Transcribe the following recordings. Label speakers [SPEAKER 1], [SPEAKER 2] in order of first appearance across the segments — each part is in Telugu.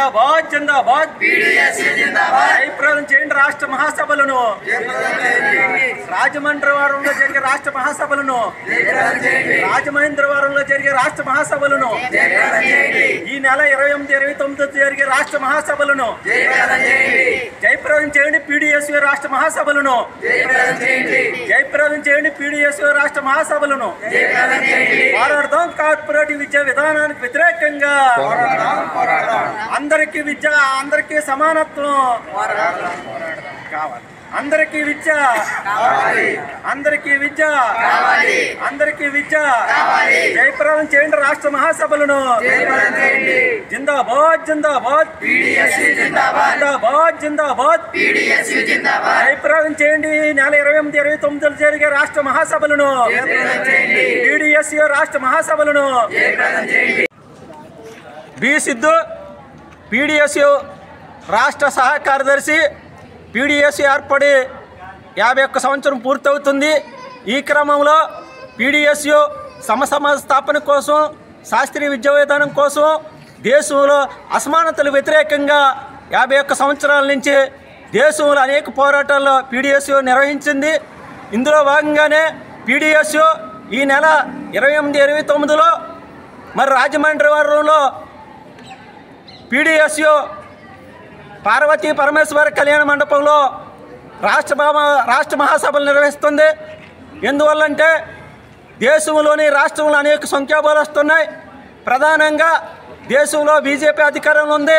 [SPEAKER 1] జిందాబాద్ జిందాబాద్ జయప్రదం చేయండి రాష్ట్ర మహాసభలను రాజమండ్రివరంలో జరిగే రాష్ట్ర మహాసభలను రాజమహేంద్రవరంలో జరిగే రాష్ట్ర మహాసభలను ఈ నెల 28-29 జరిగే రాష్ట్ర మహాసభలను జయప్రదం చేయండి పీడీఎస్యూ రాష్ట్ర మహాసభలను జయప్రదం చేయండి పీడీఎస్యూ రాష్ట్ర మహాసభలను పోరాడదాం కార్పొరేట్ విద్యా విధానానికి వ్యతిరేకంగా అందరికీ విద్య అందరికీ సమానత్వం కావాలి అందరికీ విద్య అందరికీ విద్య అందరికీ విద్య జయప్రదం చేయండి రాష్ట్ర మహాసభలను జిందాబాద్ జిందాబాద్ జిందాబాద్ జిందాబాద్ జయప్రదం చేయండి నెల 28-29 జరిగే రాష్ట్ర మహాసభలను పీడీఎస్యూ రాష్ట్ర మహాసభలను బి సిద్ధు పీడీఎస్యూ రాష్ట్ర సహాయ కార్యదర్శి పీడీఎస్యూ ఏర్పడి 51 సంవత్సరం పూర్తవుతుంది. ఈ క్రమంలో పీడీఎస్యూ సమసమాజ స్థాపన కోసం శాస్త్రీయ విద్యా విధానం కోసం దేశంలో అసమానతలు వ్యతిరేకంగా 51 సంవత్సరాల నుంచి దేశంలో అనేక పోరాటాల్లో పీడీఎస్యూ నిర్వహించింది. ఇందులో భాగంగానే పీడీఎస్యూ ఈ నెల 28-29లో మరి రాజమండ్రివరంలో పీడీఎస్యూ పార్వతీ పరమేశ్వర కళ్యాణ మండపంలో రాష్ట్ర మహాసభలు నిర్వహిస్తుంది. ఎందువల్లంటే దేశంలోని రాష్ట్రంలో అనేక సంఖ్యాబలాలు వస్తున్నాయి. ప్రధానంగా దేశంలో బీజేపీ అధికారంలో ఉంది.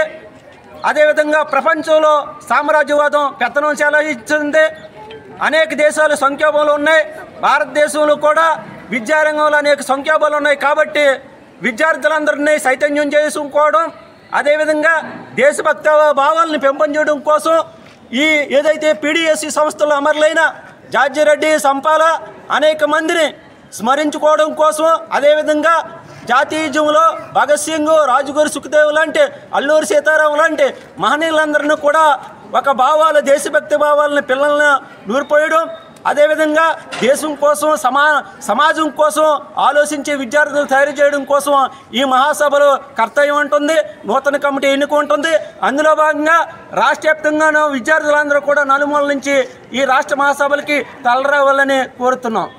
[SPEAKER 1] అదేవిధంగా ప్రపంచంలో సామ్రాజ్యవాదం పెత్తనం చెలాయిస్తుంది. అనేక దేశాలు సంఖ్యాబలాలు ఉన్నాయి. భారతదేశంలో కూడా విద్యారంగంలో అనేక సంఖ్యాబలాలు ఉన్నాయి. కాబట్టి విద్యార్థులందరినీ చైతన్యం చేసుకోవడం, అదేవిధంగా దేశభక్త భావాలను పెంపొందడం కోసం ఈ ఏదైతే పీడీఎస్యూ సంస్థలు అమరులైన జార్జిరెడ్డి, సంపాల అనేక మందిని స్మరించుకోవడం కోసం, అదేవిధంగా జాతీయజంలో భగత్ సింగ్, రాజ్గురు సుఖ్దేవ్ లాంటి, అల్లూరి సీతారాం లాంటి మహనీయులందరినీ కూడా ఒక భావాలు దేశభక్తి భావాలను పిల్లలను నూరిపోయడం, అదేవిధంగా దేశం కోసం సమాజం కోసం ఆలోచించే విద్యార్థులు తయారు చేయడం కోసం ఈ మహాసభలు కర్తవ్యం ఉంటుంది. నూతన కమిటీ ఎన్నిక ఉంటుంది. అందులో భాగంగా రాష్ట్ర వ్యాప్తంగానూ విద్యార్థులందరూ కూడా నలుమూలల నుంచి ఈ రాష్ట్ర మహాసభలకి తలరావాలని కోరుతున్నాం.